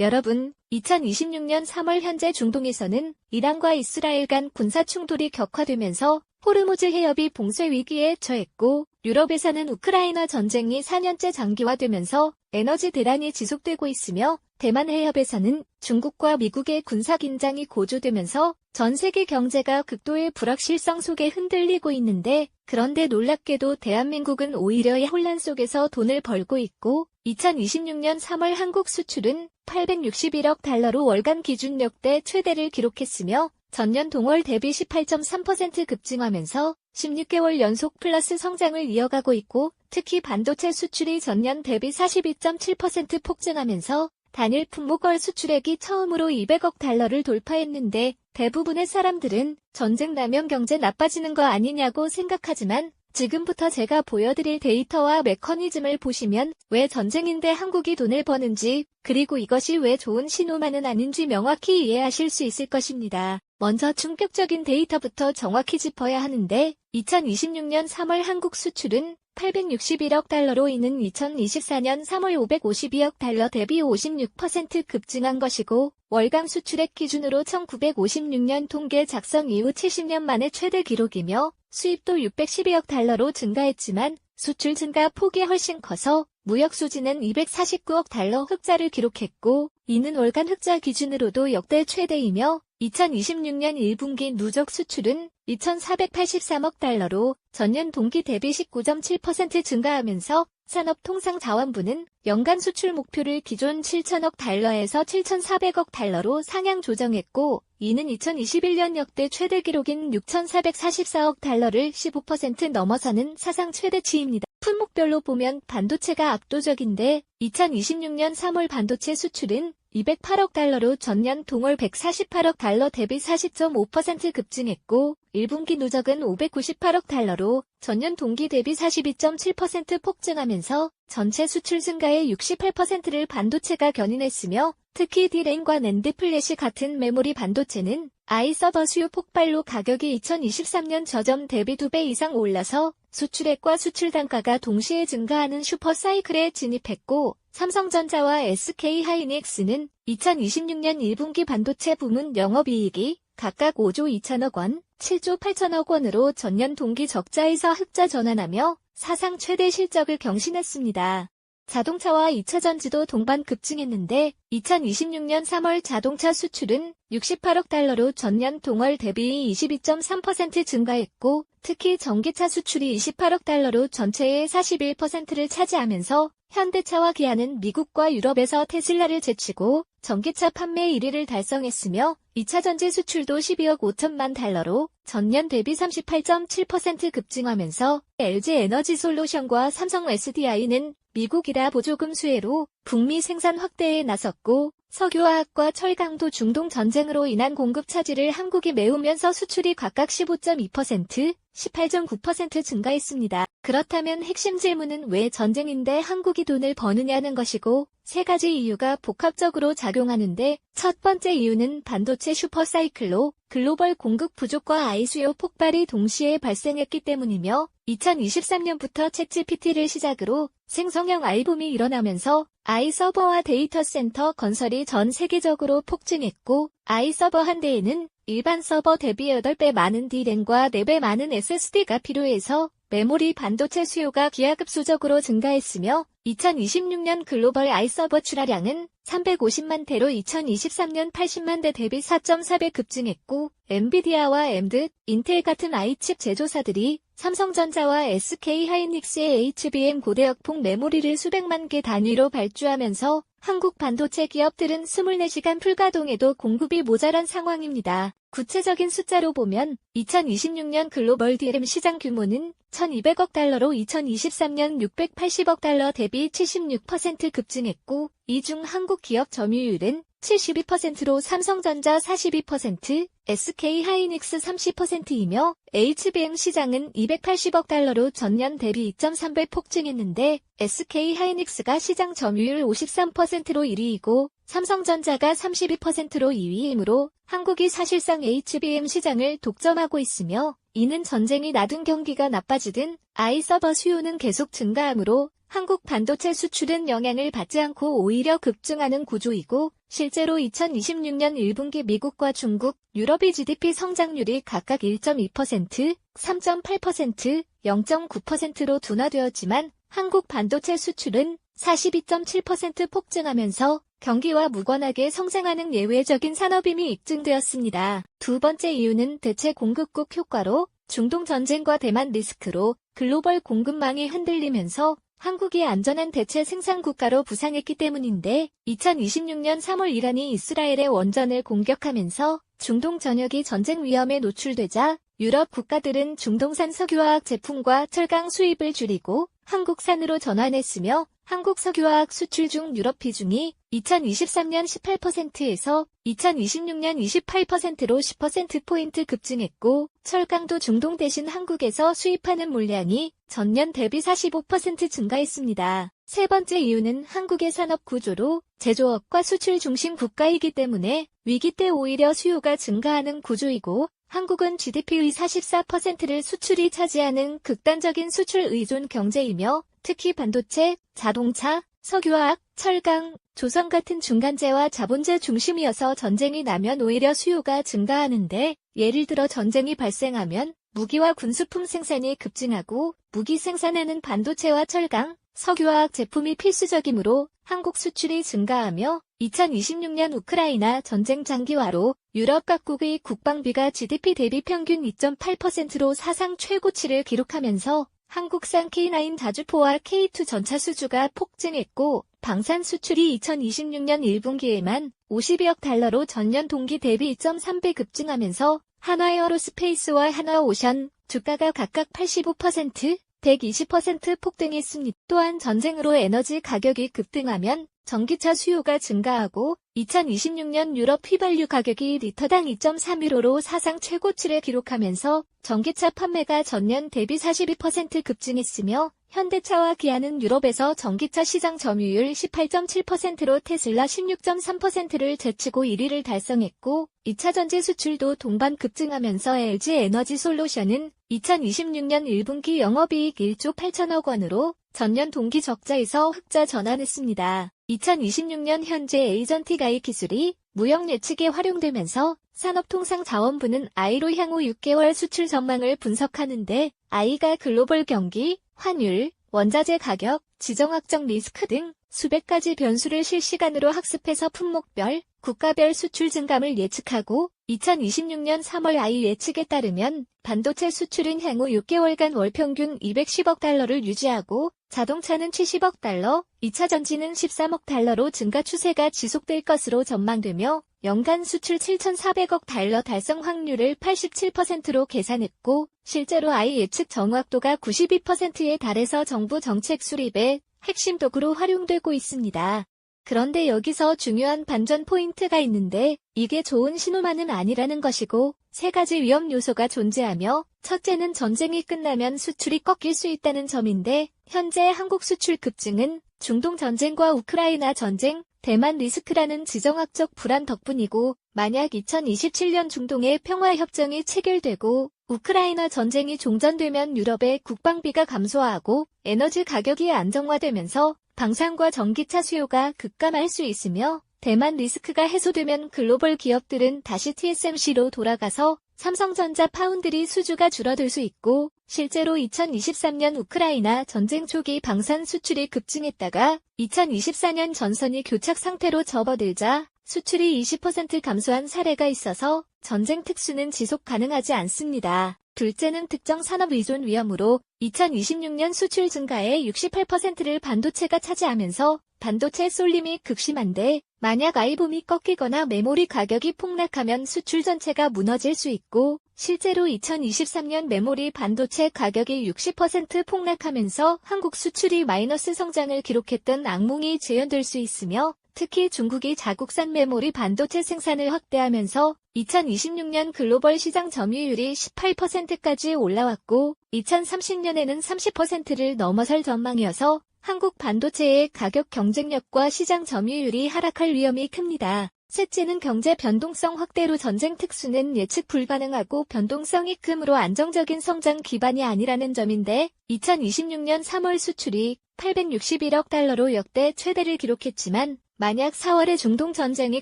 여러분, 2026년 3월 현재 중동에서는 이란과 이스라엘 간 군사 충돌이 격화되면서 호르무즈 해협이 봉쇄 위기에 처했고, 유럽에서는 우크라이나 전쟁이 4년째 장기화되면서 에너지 대란이 지속되고 있으며, 대만 해협에서는 중국과 미국의 군사 긴장이 고조되면서 전 세계 경제가 극도의 불확실성 속에 흔들리고 있는데, 그런데 놀랍게도 대한민국은 오히려 이 혼란 속에서 돈을 벌고 있고, 2026년 3월 한국 수출은 861억 달러로 월간 기준 역대 최대를 기록했으며, 전년 동월 대비 18.3% 급증하면서 16개월 연속 플러스 성장을 이어가고 있고, 특히 반도체 수출이 전년 대비 42.7% 폭증하면서 단일 품목월 수출액이 처음으로 200억 달러를 돌파했는데, 대부분의 사람들은 전쟁 나면 경제 나빠지는 거 아니냐고 생각하지만, 지금부터 제가 보여드릴 데이터와 메커니즘을 보시면 왜 전쟁인데 한국이 돈을 버는지, 그리고 이것이 왜 좋은 신호만은 아닌지 명확히 이해하실 수 있을 것입니다. 먼저 충격적인 데이터부터 정확히 짚어야 하는데, 2026년 3월 한국 수출은 861억 달러로 이는 2024년 3월 552억 달러 대비 56% 급증한 것이고, 월간 수출액 기준으로 1956년 통계 작성 이후 70년 만에 최대 기록이며, 수입도 612억 달러로 증가했지만 수출 증가 폭이 훨씬 커서 무역 수지는 249억 달러 흑자를 기록했고, 이는 월간 흑자 기준으로도 역대 최대이며, 2026년 1분기 누적 수출은 2,483억 달러로 전년 동기 대비 19.7% 증가하면서 산업통상자원부는 연간 수출 목표를 기존 7천억 달러에서 7,400억 달러로 상향 조정했고, 이는 2021년 역대 최대 기록인 6,444억 달러를 15% 넘어서는 사상 최대치입니다. 품목별로 보면 반도체가 압도적인데, 2026년 3월 반도체 수출은 208억 달러로 전년 동월 148억 달러 대비 40.5% 급증했고, 1분기 누적은 598억 달러로 전년 동기 대비 42.7% 폭증하면서 전체 수출 증가의 68%를 반도체가 견인했으며, 특히 D램과 낸드 플래시 같은 메모리 반도체는 서버 수요 폭발로 가격이 2023년 저점 대비 2배 이상 올라서 수출액과 수출 단가가 동시에 증가하는 슈퍼사이클에 진입했고, 삼성전자와 SK하이닉스는 2026년 1분기 반도체 부문 영업이익이 각각 5조 2천억 원, 7조 8천억 원으로 전년 동기 적자에서 흑자 전환하며 사상 최대 실적을 경신했습니다. 자동차와 2차 전지도 동반 급증했는데, 2026년 3월 자동차 수출은 68억 달러로 전년 동월 대비 22.3% 증가했고, 특히 전기차 수출이 28억 달러로 전체의 41%를 차지하면서 현대차와 기아는 미국과 유럽에서 테슬라를 제치고 전기차 판매 1위를 달성했으며, 2차 전지 수출도 12억 5천만 달러로 전년 대비 38.7% 급증하면서 LG에너지솔루션과 삼성 SDI는 미국 이라 보조금 수혜로 북미 생산 확대에 나섰고, 석유화학과 철강도 중동 전쟁으로 인한 공급 차질을 한국이 메우면서 수출이 각각 15.2%, 18.9% 증가했습니다. 그렇다면 핵심 질문은 왜 전쟁인데 한국이 돈을 버느냐는 것이고, 세 가지 이유가 복합적으로 작용하는데, 첫 번째 이유는 반도체 슈퍼사이클로 글로벌 공급 부족과 수요 폭발이 동시에 발생했기 때문이며, 2023년부터 챗GPT를 시작으로 생성형 알붐이 일어나면서 서버와 데이터 센터 건설이 전 세계적으로 폭증했고, 서버 한 대에는 일반 서버 대비 8배 많은 D램과 4배 많은 SSD가 필요해서 메모리 반도체 수요가 기하급수적으로 증가했으며, 2026년 글로벌 서버 출하량은 350만 대로 2023년 80만 대 대비 4.4배 급증했고, 엔비디아와 AMD, 인텔 같은 칩 제조사들이 삼성전자와 SK하이닉스의 HBM 고대역폭 메모리를 수백만 개 단위로 발주하면서 한국 반도체 기업들은 24시간 풀가동에도 공급이 모자란 상황입니다. 구체적인 숫자로 보면 2026년 글로벌 DRAM 시장 규모는 1,200억 달러로 2023년 680억 달러 대비 76% 급증했고, 이 중 한국 기업 점유율은 72%로 삼성전자 42%, SK하이닉스 30%이며 HBM 시장은 280억 달러로 전년 대비 2.3배 폭증했는데, SK하이닉스가 시장 점유율 53%로 1위이고 삼성전자가 32%로 2위이므로 한국이 사실상 HBM 시장을 독점하고 있으며, 이는 전쟁이 나든 경기가 나빠지든 서버 수요는 계속 증가하므로 한국 반도체 수출은 영향을 받지 않고 오히려 급증하는 구조이고, 실제로 2026년 1분기 미국과 중국, 유럽의 GDP 성장률이 각각 1.2%, 3.8%, 0.9%로 둔화되었지만 한국 반도체 수출은 42.7% 폭증하면서 경기와 무관하게 성장하는 예외적인 산업임이 입증되었습니다. 두 번째 이유는 대체 공급국 효과로 중동 전쟁과 대만 리스크로 글로벌 공급망이 흔들리면서 한국이 안전한 대체 생산국가로 부상했기 때문인데 2026년 3월 이란이 이스라엘의 원전을 공격하면서 중동 전역이 전쟁 위험에 노출되자 유럽 국가들은 중동산 석유화학 제품과 철강 수입을 줄이고 한국산으로 전환했으며 한국 석유화학 수출 중 유럽 비중이 2023년 18%에서 2026년 28%로 10%포인트 급증했고 철강도 중동 대신 한국에서 수입하는 물량이 전년 대비 45% 증가했습니다. 세 번째 이유는 한국의 산업 구조로 제조업과 수출 중심 국가이기 때문에 위기 때 오히려 수요가 증가하는 구조이고 한국은 GDP의 44%를 수출이 차지하는 극단적인 수출 의존 경제이며 특히 반도체, 자동차, 석유화학, 철강, 조선 같은 중간재와 자본재 중심이어서 전쟁이 나면 오히려 수요가 증가하는데 예를 들어 전쟁이 발생하면 무기와 군수품 생산이 급증하고 무기 생산에는 반도체와 철강, 석유화학 제품이 필수적이므로 한국 수출이 증가하며 2026년 우크라이나 전쟁 장기화로 유럽 각국의 국방비가 GDP 대비 평균 2.8%로 사상 최고치를 기록하면서 한국산 K9 자주포와 K2 전차 수주가 폭증했고 방산 수출이 2026년 1분기에만 52억 달러로 전년 동기 대비 2.3배 급증하면서 한화에어로스페이스와 한화오션 주가가 각각 85%, 120% 폭등했습니다. 또한 전쟁으로 에너지 가격이 급등하면 전기차 수요가 증가하고 2026년 유럽 휘발유 가격이 리터당 2.3유로로 사상 최고치를 기록하면서 전기차 판매가 전년 대비 42% 급증했으며 현대차와 기아는 유럽에서 전기차 시장 점유율 18.7%로 테슬라 16.3%를 제치고 1위를 달성했고 2차 전지 수출도 동반 급증하면서 LG 에너지 솔루션은 2026년 1분기 영업이익 1조 8천억 원으로 전년 동기 적자에서 흑자 전환했습니다. 2026년 현재 에이전틱 AI 기술이 무역 예측에 활용되면서 산업통상자원부는 I로 향후 6개월 수출 전망을 분석하는데 I가 글로벌 경기, 환율, 원자재 가격, 지정학적 리스크 등 수백 가지 변수를 실시간으로 학습해서 품목별, 국가별 수출 증감을 예측하고 2026년 3월 I 예측에 따르면 반도체 수출은 향후 6개월간 월 평균 210억 달러를 유지하고 자동차는 70억 달러, 2차 전지는 13억 달러로 증가 추세가 지속될 것으로 전망되며 연간 수출 7,400억 달러 달성 확률을 87%로 계산했고 실제로 I 예측 정확도가 92%에 달해서 정부 정책 수립의 핵심 도구로 활용되고 있습니다. 그런데 여기서 중요한 반전 포인트가 있는데 이게 좋은 신호만은 아니라는 것이고 세 가지 위험 요소가 존재하며 첫째는 전쟁이 끝나면 수출이 꺾일 수 있다는 점인데 현재 한국 수출 급증은 중동 전쟁과 우크라이나 전쟁, 대만 리스크라는 지정학적 불안 덕분이고 만약 2027년 중동의 평화협정이 체결되고 우크라이나 전쟁이 종전되면 유럽의 국방비가 감소하고 에너지 가격이 안정화되면서 방산과 전기차 수요가 급감할 수 있으며 대만 리스크가 해소되면 글로벌 기업들은 다시 TSMC로 돌아가서 삼성전자 파운드리 수주가 줄어들 수 있고 실제로 2023년 우크라이나 전쟁 초기 방산 수출이 급증했다가 2024년 전선이 교착 상태로 접어들자 수출이 20% 감소한 사례가 있어서 전쟁 특수는 지속 가능하지 않습니다. 둘째는 특정 산업 의존 위험으로 2026년 수출 증가의 68%를 반도체가 차지하면서 반도체 쏠림이 극심한데 만약 아이붐이 꺾이거나 메모리 가격이 폭락하면 수출 전체가 무너질 수 있고 실제로 2023년 메모리 반도체 가격이 60% 폭락하면서 한국 수출이 마이너스 성장을 기록했던 악몽이 재현될 수 있으며 특히 중국이 자국산 메모리 반도체 생산을 확대하면서 2026년 글로벌 시장 점유율이 18%까지 올라왔고 2030년에는 30%를 넘어설 전망이어서 한국 반도체의 가격 경쟁력과 시장 점유율이 하락할 위험이 큽니다. 셋째는 경제 변동성 확대로 전쟁 특수는 예측 불가능하고 변동성이 크므로 안정적인 성장 기반이 아니라는 점인데 2026년 3월 수출이 861억 달러로 역대 최대를 기록했지만 만약 4월에 중동 전쟁이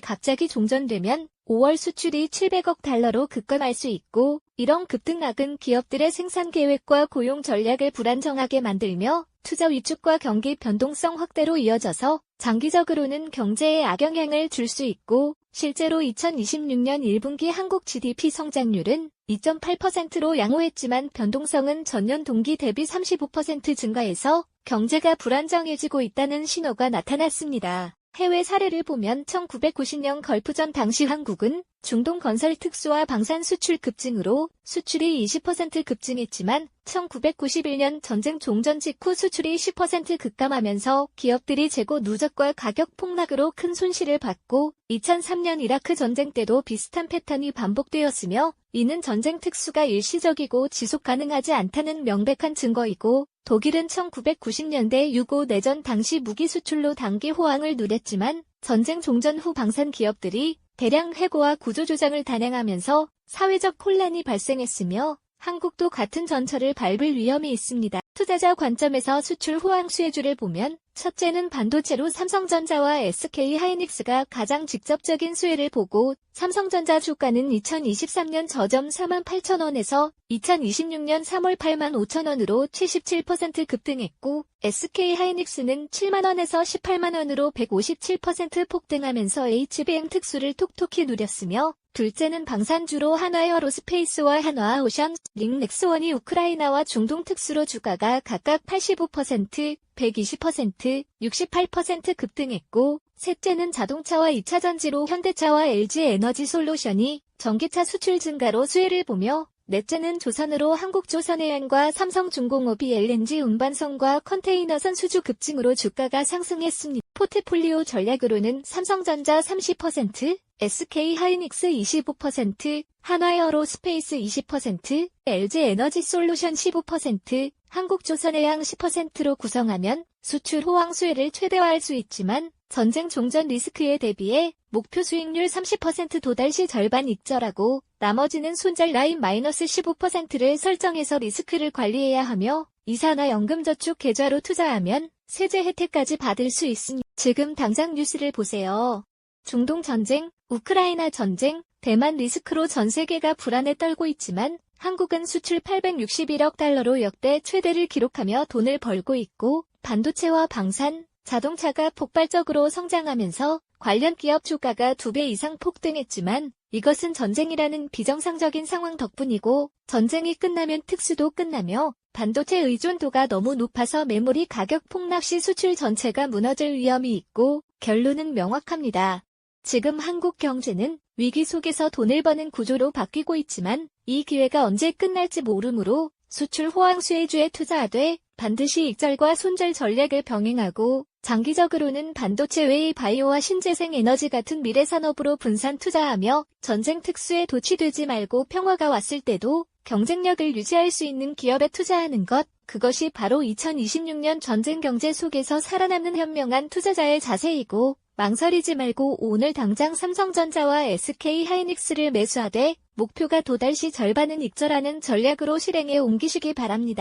갑자기 종전되면 5월 수출이 700억 달러로 급감할 수 있고, 이런 급등락은 기업들의 생산 계획과 고용 전략을 불안정하게 만들며 투자 위축과 경기 변동성 확대로 이어져서 장기적으로는 경제에 악영향을 줄 수 있고, 실제로 2026년 1분기 한국 GDP 성장률은 2.8%로 양호했지만 변동성은 전년 동기 대비 35% 증가해서 경제가 불안정해지고 있다는 신호가 나타났습니다. 해외 사례를 보면 1990년 걸프전 당시 한국은 중동 건설 특수와 방산 수출 급증으로 수출이 20% 급증했지만 1991년 전쟁 종전 직후 수출이 10% 급감하면서 기업들이 재고 누적과 가격 폭락으로 큰 손실을 봤고 2003년 이라크 전쟁 때도 비슷한 패턴이 반복되었으며 이는 전쟁 특수가 일시적이고 지속 가능하지 않다는 명백한 증거이고 독일은 1990년대 6.5 내전 당시 무기 수출로 단기 호황을 누렸지만 전쟁 종전 후 방산 기업들이 대량 해고와 구조조정을 단행하면서 사회적 혼란이 발생했으며 한국도 같은 전철을 밟을 위험이 있습니다. 투자자 관점에서 수출 호황 수혜주를 보면 첫째는 반도체로 삼성전자와 SK하이닉스가 가장 직접적인 수혜를 보고 삼성전자 주가는 2023년 저점 48,000원에서 2026년 3월 85,000원으로 77% 급등했고 SK하이닉스는 7만원에서 18만원으로 157% 폭등하면서 HBM 특수를 톡톡히 누렸으며 둘째는 방산주로 한화에어로스페이스와 한화오션, 링넥스원이 우크라이나와 중동 특수로 주가가 각각 85%, 120%, 68% 급등했고 셋째는 자동차와 2차전지로 현대차와 LG에너지솔루션이 전기차 수출 증가로 수혜를 보며 넷째는 조선으로 한국조선해양과 삼성중공업이 LNG 운반선과 컨테이너선 수주 급증으로 주가가 상승했습니다. 포트폴리오 전략으로는 삼성전자 30%, SK하이닉스 25%, 한화에어로스페이스 20%, LG에너지솔루션 15%, 한국조선해양 10%로 구성하면 수출 호황 수혜를 최대화할 수 있지만 전쟁 종전 리스크에 대비해 목표 수익률 30% 도달 시 절반 익절하고 나머지는 손절 라인 마이너스 15%를 설정해서 리스크를 관리해야 하며 이사나 연금저축 계좌로 투자하면 세제 혜택까지 받을 수 있습니다. 지금 당장 뉴스를 보세요. 중동 전쟁, 우크라이나 전쟁, 대만 리스크로 전 세계가 불안에 떨고 있지만 한국은 수출 861억 달러로 역대 최대를 기록하며 돈을 벌고 있고 반도체와 방산, 자동차가 폭발적으로 성장하면서 관련 기업 주가가 2배 이상 폭등했지만 이것은 전쟁이라는 비정상적인 상황 덕분이고 전쟁이 끝나면 특수도 끝나며 반도체 의존도가 너무 높아서 메모리 가격 폭락 시 수출 전체가 무너질 위험이 있고 결론은 명확합니다. 지금 한국 경제는 위기 속에서 돈을 버는 구조로 바뀌고 있지만 이 기회가 언제 끝날지 모르므로 수출 호황 수혜주에 투자하되 반드시 익절과 손절 전략을 병행하고 장기적으로는 반도체 외의 바이오와 신재생 에너지 같은 미래 산업으로 분산 투자하며 전쟁 특수에 도취되지 말고 평화가 왔을 때도 경쟁력을 유지할 수 있는 기업에 투자하는 것, 그것이 바로 2026년 전쟁 경제 속에서 살아남는 현명한 투자자의 자세이고 망설이지 말고 오늘 당장 삼성전자와 SK하이닉스를 매수하되 목표가 도달 시 절반은 익절하는 전략으로 실행에 옮기시기 바랍니다.